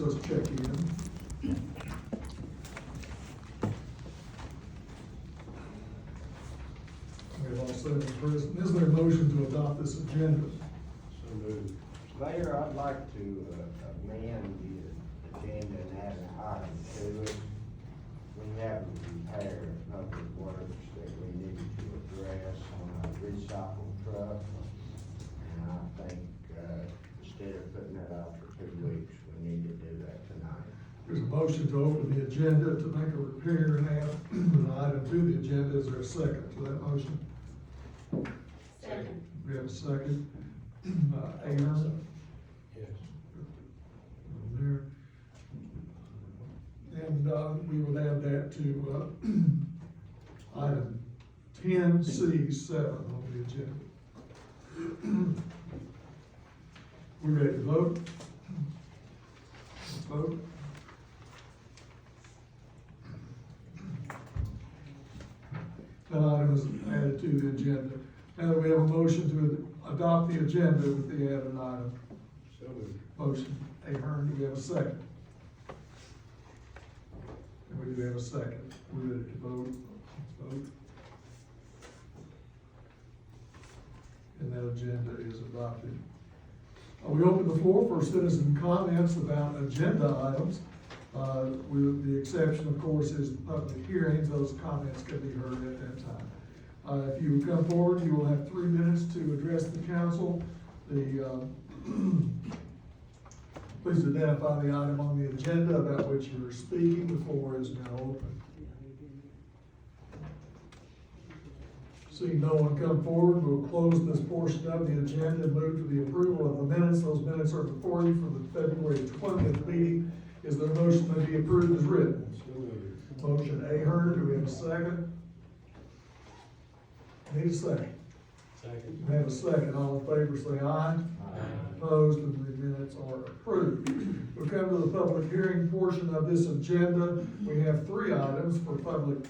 let's check in. We have all seven present. Is there a motion to adopt this agenda? So moved. Mayor, I'd like to amend the agenda and add an item to it. We have a repair of public works that we need to address on a recycle truck. And I think, instead of putting that out for 2 weeks, we need to do that tonight. There's a motion to open the agenda to make a repair and add an item to the agenda. Is there a second to that motion? Second. We have a second. Ahern? Yes. There. And, we would add that to, item 10C7 on the agenda. We ready to vote? Let's vote. That item is added to the agenda. Now that we have a motion to adopt the agenda with the added item. So moved. Motion, Ahern, do we have a second? And we do have a second. We're ready to vote. Let's vote. And that agenda is adopted. We open the floor for citizen comments about agenda items. With the exception, of course, is the public hearings. Those comments can be heard at that time. If you come forward, you will have 3 minutes to address the council. Please identify the item on the agenda about which you are speaking. The floor is now open. Seeing no one come forward, we'll close this portion of the agenda and move to the approval of the minutes. Those minutes are before you for the February 20th meeting. Is there a motion to be approved as written? So moved. Motion Ahern, do we have a second? Need a second? Second. We have a second. All in favor say aye. Aye. Opposed, and the minutes are approved. We'll come to the public hearing portion of this agenda. We have 3 items for public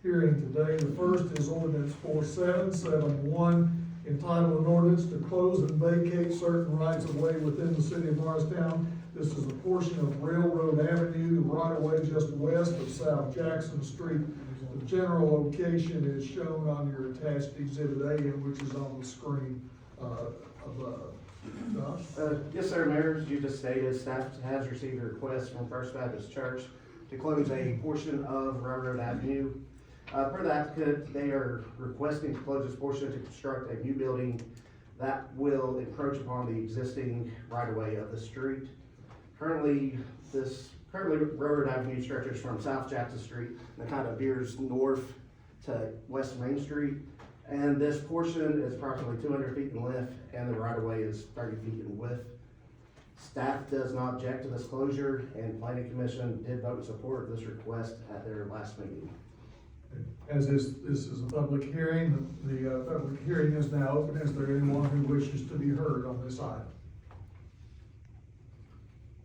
hearing today. The first is ordinance 4771, entitled an ordinance to close and vacate certain rights of way within the city of Morristown. This is a portion of Railroad Avenue, right of way just west of South Jackson Street. The general location is shown on your attached exhibit A, which is on the screen, above. Josh? Yes, sir, Mayor, as you just stated, staff has received a request from First Baptist Church to close a portion of Railroad Avenue. Per the applicant, they are requesting to close this portion to construct a new building that will encroach upon the existing right-of-way of the street. Currently, Railroad Avenue stretches from South Jackson Street and kind of veers north to West Main Street. And this portion is approximately 200 feet in length, and the right-of-way is 30 feet in width. Staff does not object to this closure, and Planning Commission did vote in support of this request at their last meeting. As this is a public hearing, the public hearing is now open. Is there anyone who wishes to be heard on this item?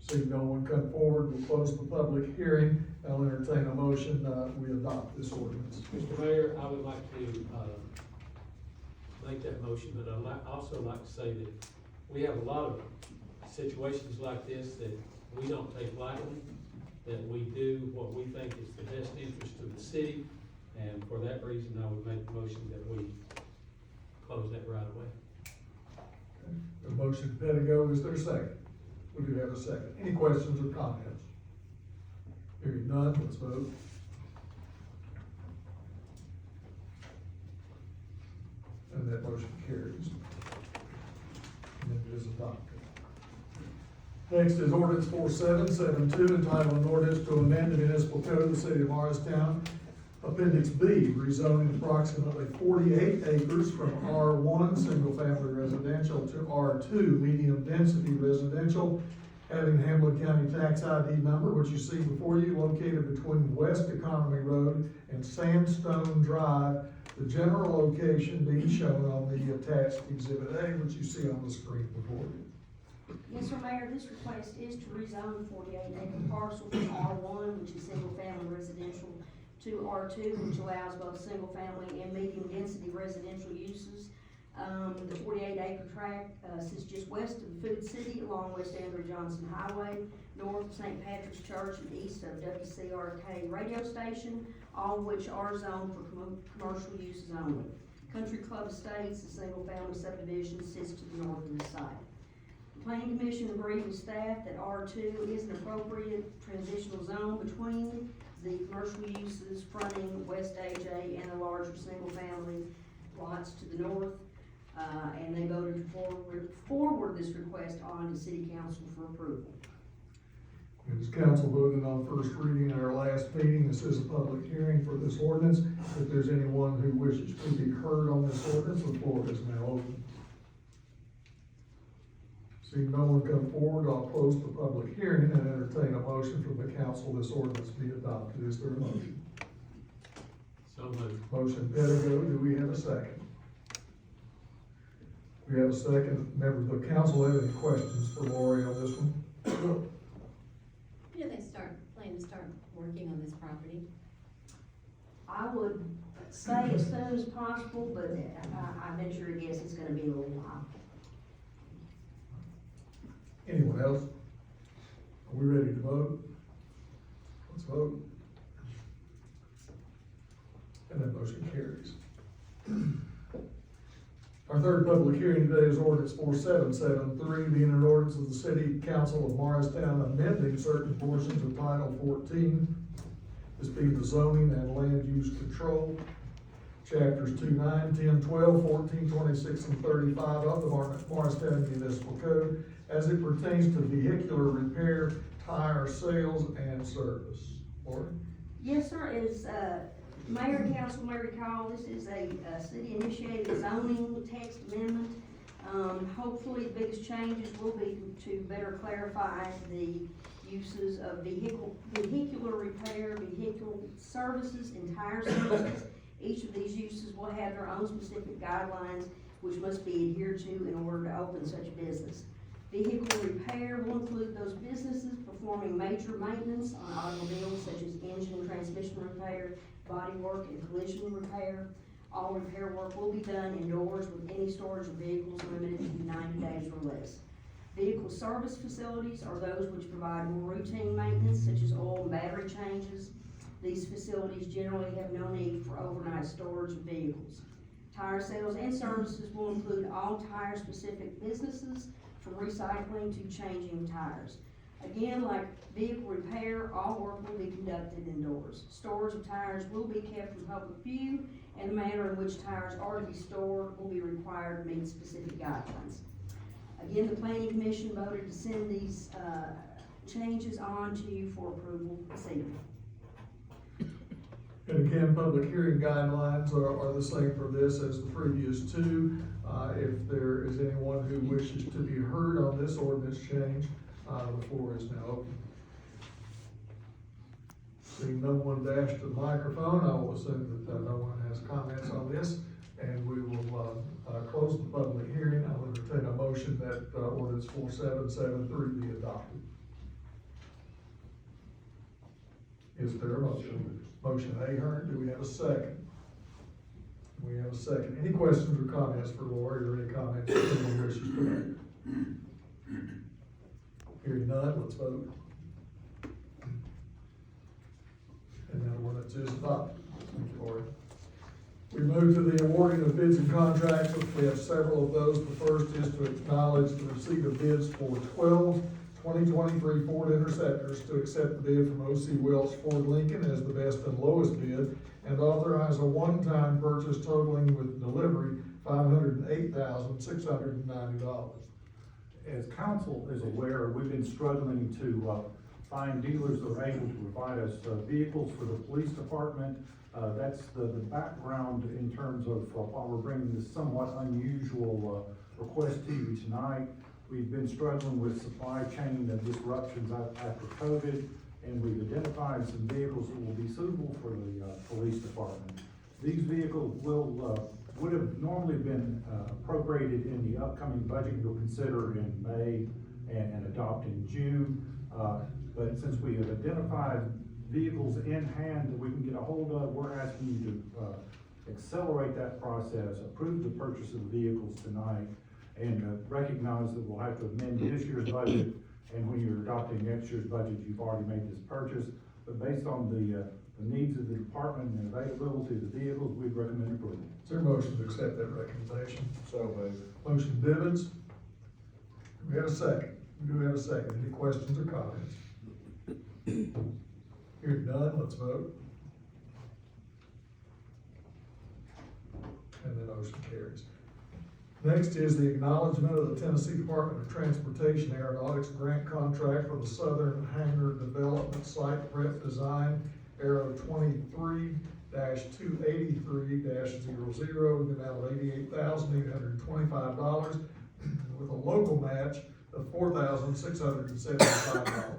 Seeing no one come forward, we'll close the public hearing. I'll entertain a motion, we adopt this ordinance. Mr. Mayor, I would like to, make that motion, but I'd also like to say that we have a lot of situations like this that we don't take lightly, that we do what we think is the best interest of the city, and for that reason, I would make the motion that we close that right away. The motion Pettigo, is there a second? We do have a second. Any questions or comments? Hearing none, let's vote. And that motion carries. And it is adopted. Next is ordinance 4772, entitled an ordinance to amend the municipal code of the city of Morristown, Appendix B, rezoning approximately 48 acres from R1, single-family residential, to R2, medium-density residential, having Hamilton County tax ID number, which you see before you, located between West Economy Road and Sandstone Drive, the general location being shown on the attached Exhibit A, which you see on the screen before you. Yes, sir, Mayor, this request is to rezone 48-acre parcel from R1, which is single-family residential, to R2, which allows both single-family and medium-density residential uses. The 48-acre tract, sits just west of the Food City along West Andrew Johnson Highway, north of St. Patrick's Church and east of WCRK radio station, all of which are zoned for commercial uses only. Country Club Estates, a single-family subdivision, sits to the north of the site. The Planning Commission agreed with staff that R2 is an appropriate transitional zone between the commercial uses fronting West AJ and the larger single-family lots to the north. And they voted to forward this request on to City Council for approval. It was council voted on first reading at our last meeting. This is a public hearing for this ordinance. If there's anyone who wishes to be heard on this ordinance, the floor is now open. Seeing no one come forward, I'll close the public hearing and entertain a motion from the council this ordinance be adopted. Is there a motion? So moved. Motion Pettigo, do we have a second? We have a second. Members of the council have any questions for Lori on this one? When do they plan to start working on this property? I would say as soon as possible, but I venture to guess it's gonna be a little while. Anyone else? Are we ready to vote? Let's vote. And that motion carries. Our third public hearing today is ordinance 4773, being an ordinance of the City Council of Morristown amending certain portions of Title 14. This being the zoning and land use control, chapters 2, 9, 10, 12, 14, 26, and 35 of the Morristown Municipal Code as it pertains to vehicular repair, tire sales, and service. Lori? Yes, sir, as, Mayor and Council may recall, this is a city-initiated zoning text amendment. Hopefully, the biggest changes will be to better clarify the uses of vehicular repair, vehicle services, and tire services. Each of these uses will have their own specific guidelines, which must be adhered to in order to open such a business. Vehicle repair will include those businesses performing major maintenance on automobiles such as engine and transmission repair, body work, and collision repair. All repair work will be done indoors with any storage of vehicles limited to 90 days or less. Vehicle service facilities are those which provide more routine maintenance such as oil and battery changes. These facilities generally have no need for overnight storage of vehicles. Tire sales and services will include all tire-specific businesses from recycling to changing tires. Again, like vehicle repair, all work will be conducted indoors. Storage of tires will be kept from public view, and the manner in which tires are to be stored will be required to meet specific guidelines. Again, the Planning Commission voted to send these changes on to you for approval this evening. And again, public hearing guidelines are the same for this as the previous two. If there is anyone who wishes to be heard on this ordinance change, the floor is now open. Seeing no one dash to the microphone, I will assume that no one has comments on this, and we will close the public hearing. I will entertain a motion that ordinance 4773 be adopted. Is there a motion? Motion Ahern, do we have a second? We have a second. Any questions or comments for Lori, or any comments that anyone wishes to make? Hearing none, let's vote. And that ordinance is adopted. Thank you, Lori. We move to the awarding of bids and contracts. We have several of those. The first is to acknowledge the receipt of bids for 12 2023 Ford Interceptors, to accept the bid from O.C. Welch Ford Lincoln as the best and lowest bid, and authorize a one-time purchase totaling with delivery $508,690. As council is aware, we've been struggling to find dealers that are able to provide us vehicles for the police department. That's the background in terms of why we're bringing this somewhat unusual request to you tonight. We've been struggling with supply chain disruptions after COVID, and we've identified some vehicles that will be suitable for the police department. These vehicles would have normally been appropriated in the upcoming budget you'll consider in May and adopt in June. But since we have identified vehicles in hand that we can get a hold of, we're asking you to accelerate that process, approve the purchase of the vehicles tonight, and recognize that we'll have to amend this year's budget, and when you're adopting next year's budget, you've already made this purchase. But based on the needs of the department and the availability of the vehicles, we'd recommend approval. Is there a motion to accept that recommendation? So moved. Motion Bivens. Do we have a second? We do have a second. Any questions or comments? Hearing none, let's vote. And the motion carries. Next is the acknowledgement of the Tennessee Department of Transportation Aeronautics Grant Contract for the Southern Hangar Development Site Prep Design, Aero 23-283-00, in the amount of $88,825, with a local match of $4,675.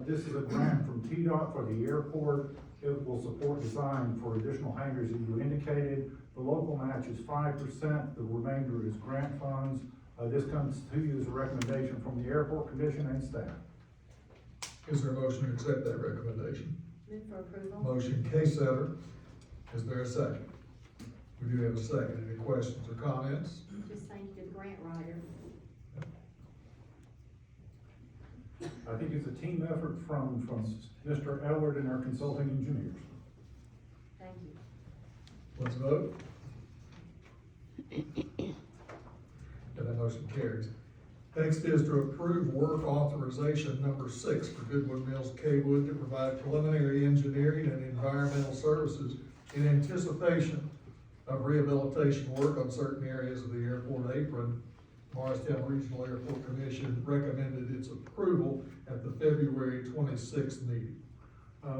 This is a grant from TDOT for the airport. It will support design for additional hangars that you indicated. The local match is 5%, the remainder is grant funds. This comes to you as a recommendation from the airport commission and staff. Is there a motion to accept that recommendation? Move for approval. Motion K-Setter. Is there a second? We do have a second. Any questions or comments? Just thank you to the grant writer. I think it's a team effort from Mr. Ellard and our consulting engineers. Thank you. Let's vote. And that motion carries. Next is to approve work authorization number 6 for Goodwood Mills Kaywood to provide preliminary engineering and environmental services in anticipation of rehabilitation work on certain areas of the airport apron. Morristown Regional Airport Commission recommended its approval at the February 26th meeting.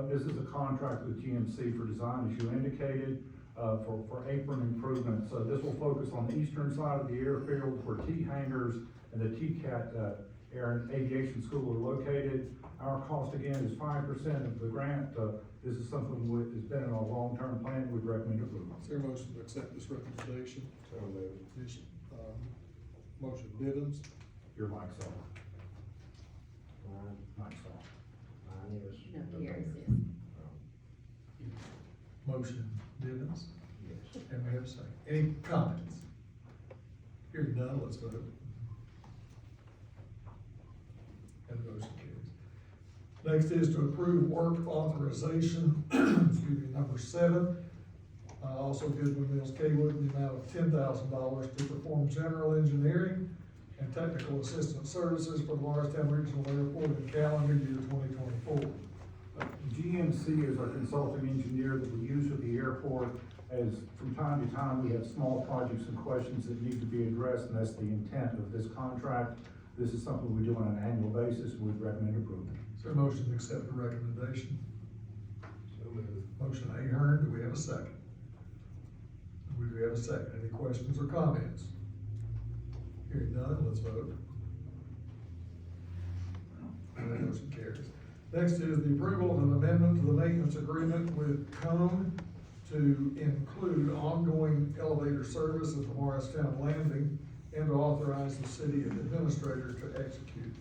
This is a contract with GMC for design, as you indicated, for apron improvements. This will focus on the eastern side of the airfield where T hangars and the TCAT Air and Aviation School are located. Our cost again is 5% of the grant. This is something that has been in our long-term plan. We'd recommend approval. Is there a motion to accept this recommendation? So moved. Motion Bivens. Your mic's on. Mine, Mic's on. mine is. No, yours is. Motion Bivens. Yes. And we have a second. Any comments? Hearing none, let's vote. And the motion carries. Next is to approve work authorization, excuse me, number 7. Also Goodwood Mills Kaywood in the amount of $10,000 to perform general engineering and technical assistance services for the Morristown Regional Airport in calendar year 2024. GMC is our consulting engineer that we use at the airport, as from time to time, we have small projects and questions that need to be addressed, and that's the intent of this contract. This is something we do on an annual basis, and we'd recommend approval. Is there a motion to accept the recommendation? So moved. Motion Ahern, do we have a second? We do have a second. Any questions or comments? Hearing none, let's vote. And that motion carries. Next is the approval of an amendment to the maintenance agreement with Cone to include ongoing elevator service at the Morristown Landing and to authorize the city administrator to execute.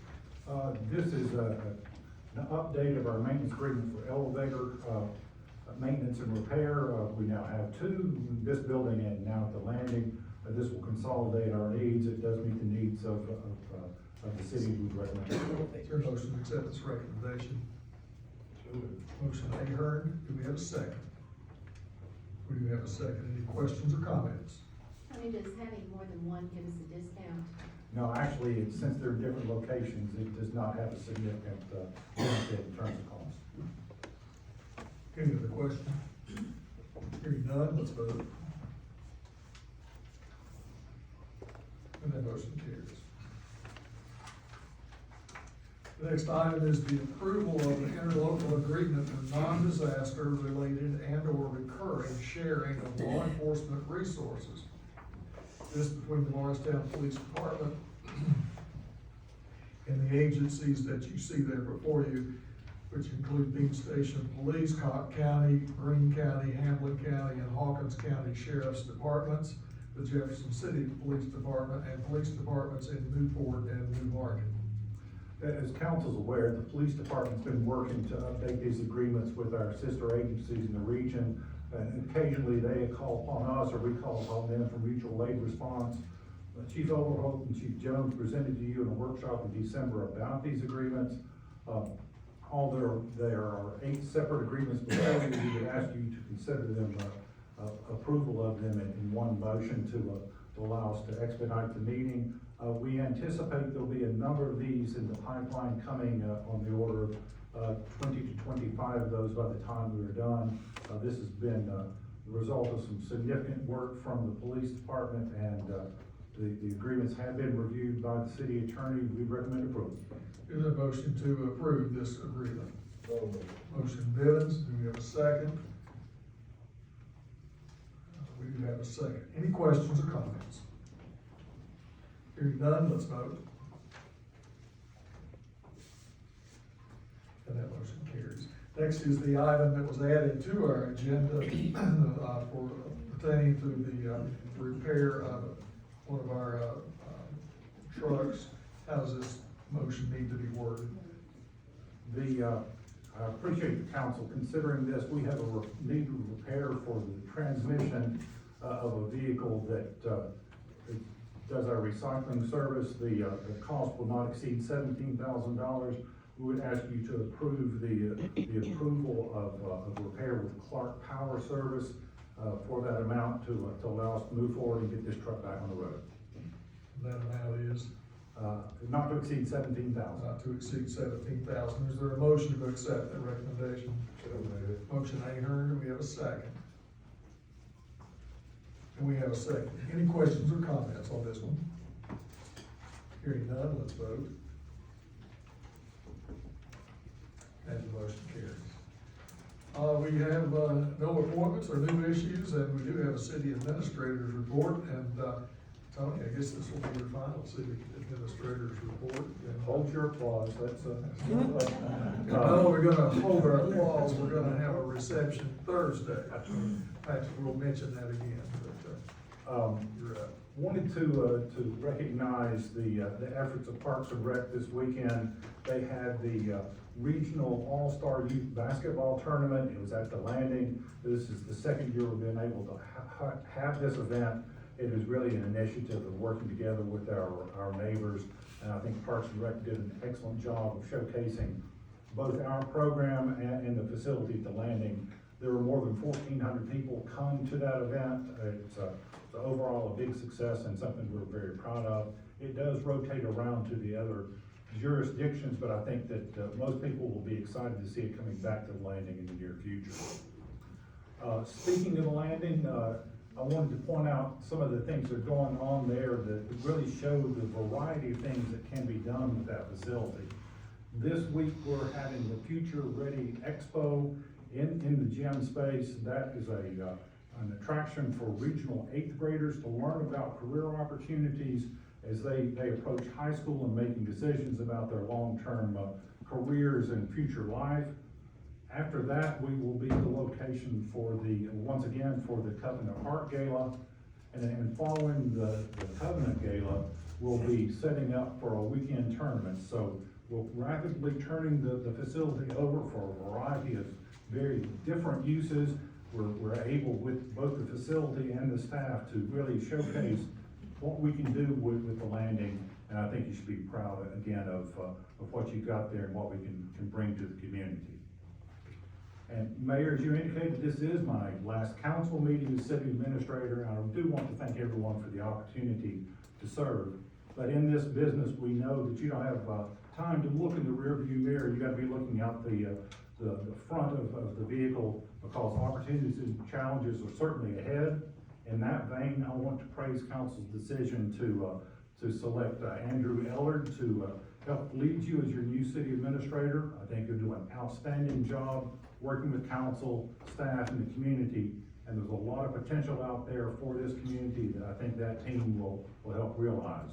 This is an update of our maintenance agreement for elevator, maintenance and repair. We now have 2 in this building and now at the landing. This will consolidate our needs. It does meet the needs of the city. We recommend. Is there a motion to accept this recommendation? So moved. Motion Ahern, do we have a second? We do have a second. Any questions or comments? Tony, does having more than one give us a discount? No, actually, since they're different locations, it does not have a significant benefit in terms of cost. Any other question? Hearing none, let's vote. And that motion carries. The next item is the approval of the interlocal agreement for non-disaster related and or recurring sharing of law enforcement resources. This between the Morristown Police Department and the agencies that you see there before you, which include Dean Station Police, Cobb County, Greene County, Hamlin County, and Hawkins County Sheriff's Departments, the Jefferson City Police Department, and police departments in Newport and New Market. As council's aware, the police department's been working to update these agreements with our sister agencies in the region. And occasionally they call upon us, or we call upon them for mutual aid response. Chief Overholt and Chief Jones presented to you in a workshop in December about these agreements. There are 8 separate agreements before you. We would ask you to consider them, approval of them in one motion to allow us to expedite the meeting. We anticipate there'll be a number of these in the pipeline coming, on the order of 20 to 25 of those by the time we are done. This has been the result of some significant work from the police department, and the agreements have been reviewed by the city attorney. We recommend approval. Is there a motion to approve this agreement? Motion Bivens, do we have a second? We do have a second. Any questions or comments? Hearing none, let's vote. And that motion carries. Next is the item that was added to our agenda, for pertaining to the, repair of one of our, trucks. How does this motion need to be worded? I appreciate the council considering this. We have a need to repair for the transmission of a vehicle that does our recycling service. The cost will not exceed $17,000. We would ask you to approve the approval of repair with Clark Power Service for that amount to allow us to move forward and get this truck back on the road. That amount is Not to exceed 17,000. not to exceed 17,000. Is there a motion to accept that recommendation? Motion Ahern, do we have a second? And we have a second. Any questions or comments on this one? Hearing none, let's vote. And the motion carries. We have, no appointments or new issues, and we do have a city administrator's report, and, Tony, I guess this will be your final city administrator's report. Hold your applause, that's No, we're gonna hold our applause, we're gonna have a reception Thursday. Actually, we'll mention that again, but, you're up. Wanted to recognize the efforts of Parks and Rec this weekend. They had the regional all-star youth basketball tournament. It was at the Landing. This is the second year we've been able to have this event. It is really an initiative of working together with our neighbors, and I think Parks and Rec did an excellent job of showcasing both our program and the facility at the Landing. There were more than 1,400 people come to that event. It's overall a big success and something we're very proud of. It does rotate around to the other jurisdictions, but I think that most people will be excited to see it coming back to the Landing in the near future. Speaking of the Landing, I wanted to point out some of the things that are going on there that really show the variety of things that can be done with that facility. This week, we're having the Future Ready Expo in the gym space. That is an attraction for regional 8th graders to learn about career opportunities as they approach high school and making decisions about their long-term careers and future life. After that, we will be the location once again for the Covenant Heart Gala. And following the Covenant Gala, we'll be setting up for a weekend tournament. So we're rapidly turning the facility over for a variety of very different uses. We're able, with both the facility and the staff, to really showcase what we can do with the Landing. And I think you should be proud, again, of what you got there and what we can bring to the community. And Mayor, as you indicated, this is my last council meeting as city administrator, and I do want to thank everyone for the opportunity to serve. But in this business, we know that you don't have time to look in the rearview mirror. You gotta be looking out the front of the vehicle, because opportunities and challenges are certainly ahead. In that vein, I want to praise council's decision to select Andrew Ellard to help lead you as your new city administrator. I think you'll do an outstanding job working with council, staff, and the community, and there's a lot of potential out there for this community that I think that team will help realize.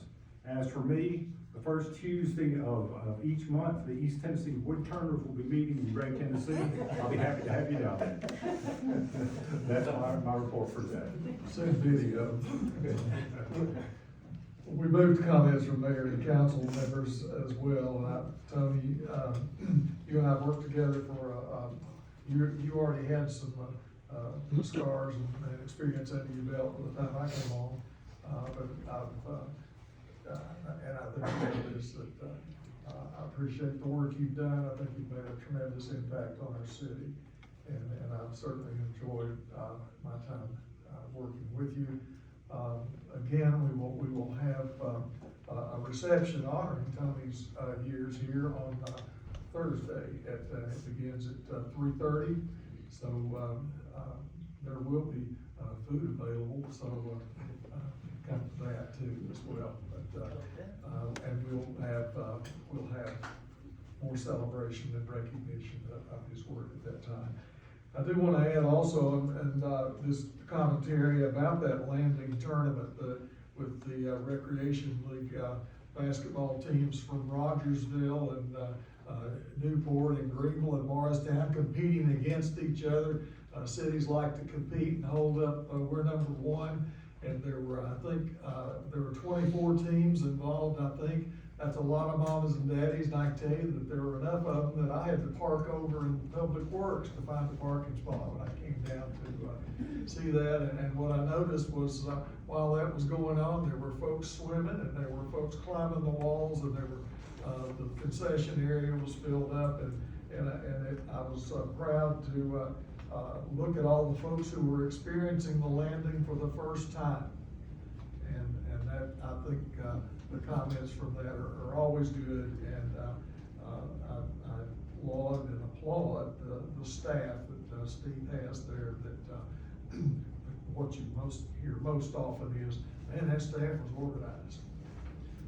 As for me, the first Tuesday of each month, the East Tennessee Woodturners will be meeting in Gray, Tennessee. I'll be happy to have you down there. That's my report for today. Same video. We moved comments from mayor and council members as well. Tony, you and I worked together for, you already had some the scars and experience under your belt by the time I came on. But and I think that is that, I appreciate the work you've done. I think you've made a tremendous impact on our city. And I've certainly enjoyed, my time, working with you. Again, we will have, a reception honoring Tony's, years here on, Thursday it begins at 3:30. So, there will be, food available, so, come to that too as well. But, and we'll have more celebration and recognition of his work at that time. I do want to add also, and this commentary about that landing tournament, with the Recreation League, basketball teams from Rogersville and, Newport and Greenville and Morristown competing against each other. Cities like to compete and hold up, we're number one, and there were, I think, there were 24 teams involved, I think. That's a lot of mamas and daddies, and I can tell you that there were enough of them that I had to park over in Public Works to find a parking spot when I came down to, see that. And what I noticed was, while that was going on, there were folks swimming, and there were folks climbing the walls, and there were, the concession area was filled up, I was proud to look at all the folks who were experiencing the landing for the first time. And that, I think, the comments from that are always good, and I laud and applaud the staff that Steve has there, that what you hear most often is, man, that staff was organized.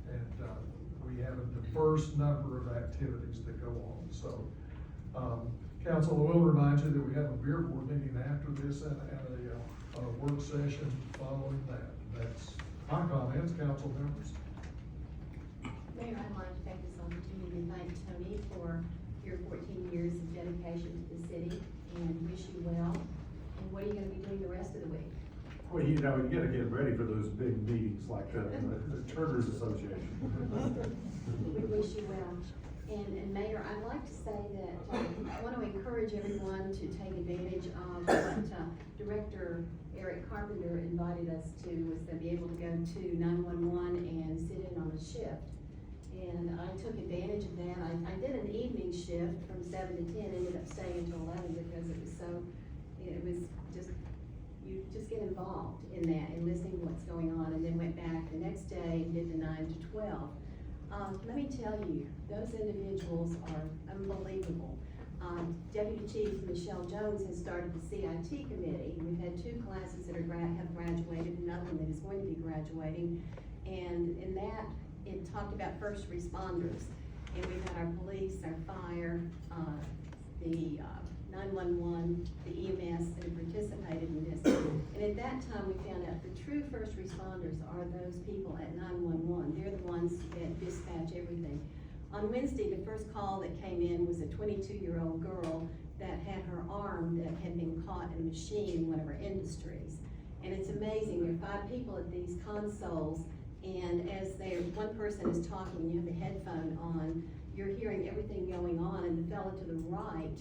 And we have a diverse number of activities that go on. So, council, I will remind you that we have a beer board meeting after this and a work session following that. That's my comments, council members. Mayor, I'd like to take this opportunity to thank Tony for your 14 years of dedication to the city and wish you well. And what are you gonna be doing the rest of the week? Well, you know, you gotta get ready for those big meetings like the Turner's Association. We wish you well. And Mayor, I'd like to say that I want to encourage everyone to take advantage of what Director Eric Carpenter invited us to, was to be able to go to 911 and sit in on a shift. And I took advantage of that. I did an evening shift from 7 to 10, ended up staying until 11 because it was just, you just get involved in that and listening to what's going on, and then went back the next day and did the 9 to 12. Let me tell you, those individuals are unbelievable. Deputy Chief Michelle Jones has started the CIT committee. We've had 2 classes that have graduated, another one that is going to be graduating. And in that, it talked about first responders. And we've had our police, our fire, the 911, the EMS that have participated in this. And at that time, we found out the true first responders are those people at 911. They're the ones that dispatch everything. On Wednesday, the first call that came in was a 22-year-old girl that had her arm that had been caught in a machine in one of our industries. And it's amazing, there are 5 people at these consoles, and as one person is talking, you have the headphone on, you're hearing everything going on, and the fellow to the right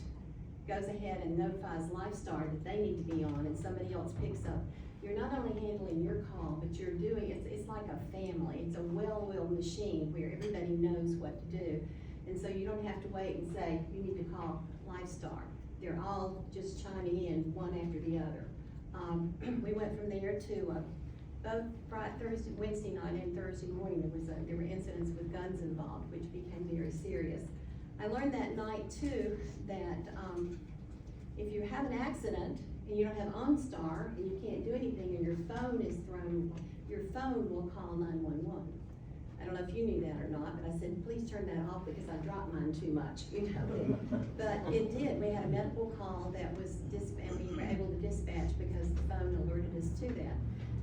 goes ahead and notifies Lifestar that they need to be on, and somebody else picks up. You're not only handling your call, but you're doing, it's like a family. It's a well-oiled machine where everybody knows what to do. And so you don't have to wait and say, you need to call Lifestar. They're all just chiming in one after the other. We went from there to both Wednesday night and Thursday morning, there were incidents with guns involved, which became very serious. I learned that night too, that if you have an accident and you don't have OnStar and you can't do anything and your phone is thrown, your phone will call 911. I don't know if you knew that or not, but I said, please turn that off because I dropped mine too much, you know. But it did. We had a medical call that was and we were able to dispatch because the phone alerted us to that.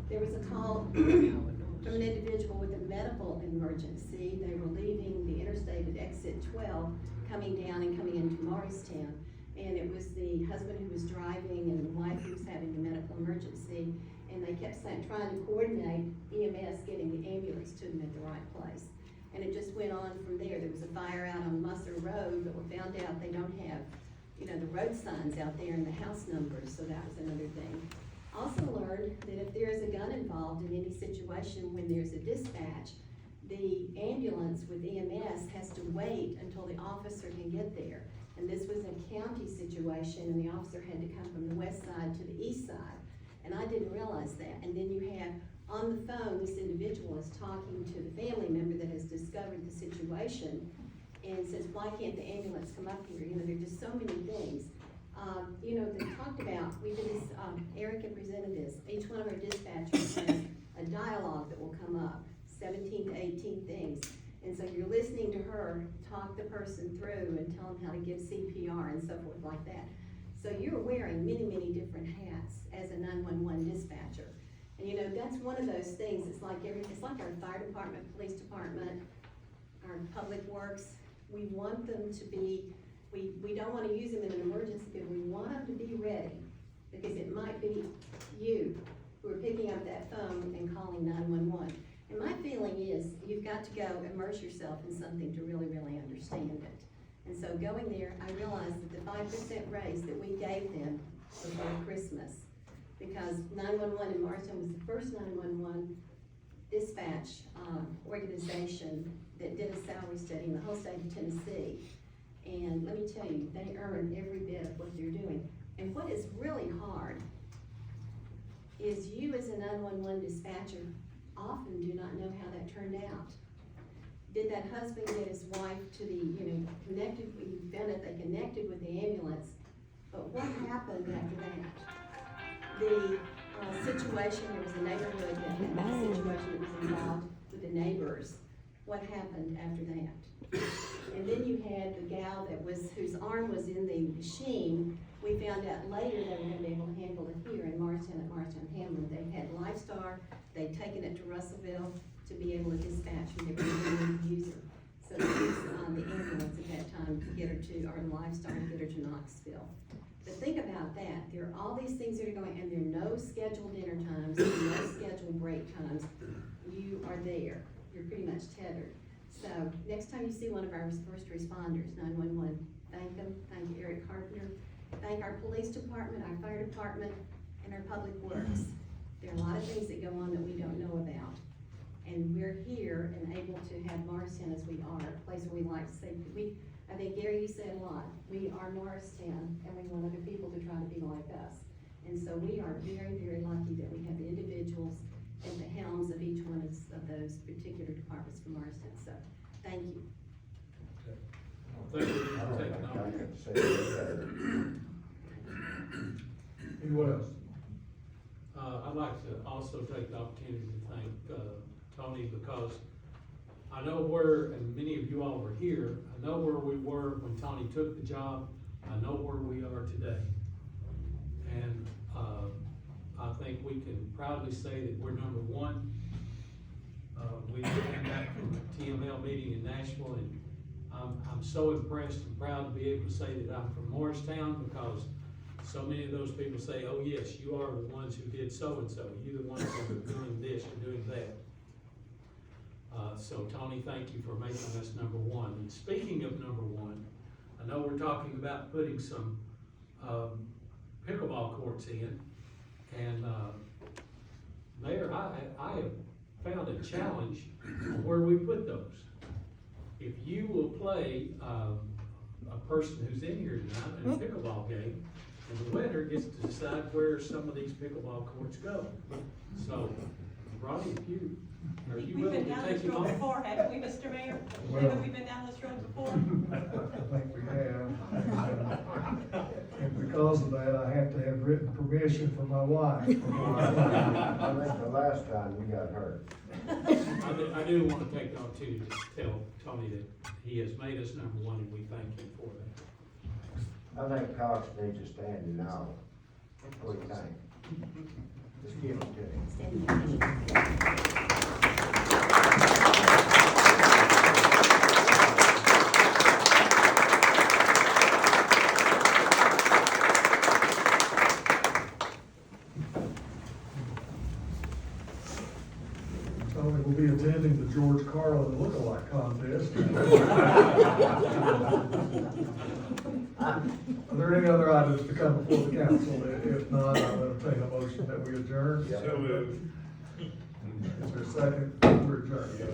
There was a call from an individual with a medical emergency. They were leaving the interstate at exit 12, coming down and coming into Morristown. And it was the husband who was driving and the wife who was having the medical emergency. And they kept trying to coordinate EMS getting the ambulance to them at the right place. And it just went on from there. There was a fire out on Musser Road, but we found out they don't have the road signs out there and the house numbers, so that was another thing. Also learned that if there is a gun involved in any situation when there's a dispatch, the ambulance with EMS has to wait until the officer can get there. And this was a county situation, and the officer had to come from the west side to the east side. And I didn't realize that. And then you have, on the phone, this individual is talking to the family member that has discovered the situation and says, why can't the ambulance come up here? There are just so many things. They talked about, we did this, Eric had presented this, each one of our dispatchers has a dialogue that will come up, 17 to 18 things. And so you're listening to her talk the person through and tell them how to give CPR and so forth like that. So you're wearing many, many different hats as a 911 dispatcher. And that's one of those things, it's like our fire department, police department, our public works. We want them to be, we don't wanna use them in an emergency, but we want them to be ready. Because it might be you who are picking up that phone and calling 911. And my feeling is, you've got to go immerse yourself in something to really, really understand it. And so going there, I realized that the 5% raise that we gave them before Christmas, because 911 in Morristown was the first 911 dispatch organization that did a salary study in the whole state of Tennessee. And let me tell you, they earn every bit of what they're doing. And what is really hard is you as a 911 dispatcher often do not know how that turned out. Did that husband get his wife to the, connected, you found out they connected with the ambulance, but what happened after that? The situation, there was a neighborhood that had a situation that was involved with the neighbors. What happened after that? And then you had the gal whose arm was in the machine. We found out later they were gonna be able to handle it here in Morristown at Morristown Hamlin. They had Lifestar, they'd taken it to Russellville to be able to dispatch when they were going to use her. So they used the ambulance at that time to get her or Lifestar to get her to Knoxville. But think about that, there are all these things that are going, and there are no scheduled dinner times, there are no scheduled break times. You are there, you're pretty much tethered. So next time you see one of our first responders, 911, thank them, thank Eric Carpenter, thank our police department, our fire department, and our public works. There are a lot of things that go on that we don't know about. And we're here and able to have Morristown as we are, a place where we like to say, I think Gary, you said a lot, we are Morristown and we want other people to try to be like us. And so we are very, very lucky that we have the individuals at the helms of each one of those particular departments for Morristown. So, thank you. Thank you I for don't taking think I on. can say it better. Anyone else? I'd like to also take the opportunity to thank, Tony, because I know and many of you all were here, I know where we were when Tony took the job, I know where we are today. And, I think we can proudly say that we're number one. We came back from a TML meeting in Nashville, and I'm so impressed and proud to be able to say that I'm from Morristown, because so many of those people say, oh yes, you are the ones who did so-and-so, you're the ones who are doing this or doing that. So Tony, thank you for making us number one. And speaking of number one, I know we're talking about putting some pickleball courts in, and Mayor, I have found a challenge on where we put those. If you will play a person who's in here tonight in a pickleball game, and the winner gets to decide where some of these pickleball courts go. So, Ronnie, are you We've willing been to down take this him road on? before, haven't we, Mr. Mayor? Well- Haven't we been down this road before? I think we have. And because of that, I have to have written permission from my wife. I think the last time you got hurt. I do want to take the opportunity to tell Tony that he has made us number one, and we thank him for that. I think Cox needs to stand in aisle. What do you think? Just give it to him. Standing ovation. Tony will be attending the George Carlin lookalike contest. Are there any other items to come before the council? If not, I'll entertain a motion that we adjourn. So moved. Is there a second? We're adjourned.